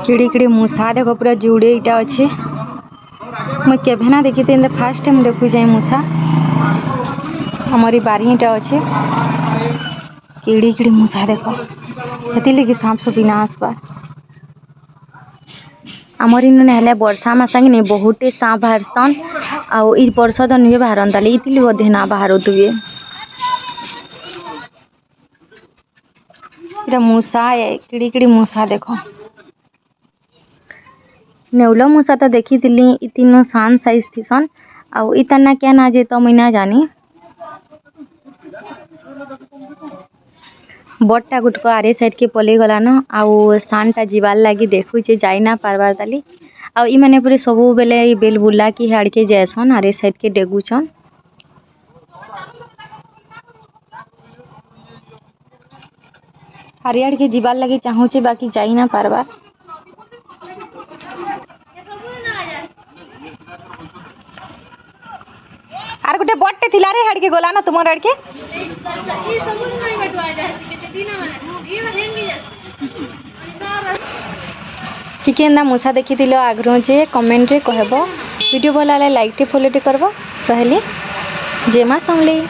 किड़ी किड़ी मूषा देख पूरा जुड़े इटा अच्छे मुझे केभे ना देखी थी फास्ट टाइम देखु जाए मूषा हमारी बारी इटा अच्छे किड़ी किड़ी मूषा देख हेती लगी सांप सुपी ना आसबार आमर इन हेले वर्षा मासा कि बहुत सांप बाहरसन आउ इ वर्ष तो नुहे बाहरता इतली बोधे ना बाहर तुए मूषा है किड़ी किड़ी मूषा देख नेउला मूषा तो देखी इतनो शान साइज थीसन आउ इतना क्या ना जे तो मुई ना जानी बड़टा गुटको आरे साइड के पलि गला न आउ शानटा जीवार लगी देखुचे जाई ना पारबार ताली आउ इ माने पूरे सबु बेले बेल बुला की हाड़ के जैसन आरे साइड के डेगुचन हरियाड़ के जीवार लगी चाहूचे बाकी जाई ना पारबार आर गुटे बट्टे थिला रे हाड़ के गोला ना तुमर हाड़ के किकेंदा मूषा देखी आग्रह जे कमेंट रे कहबो वीडियो भल लाइक टे फॉलो टे करबो रहली जय मां समलेई।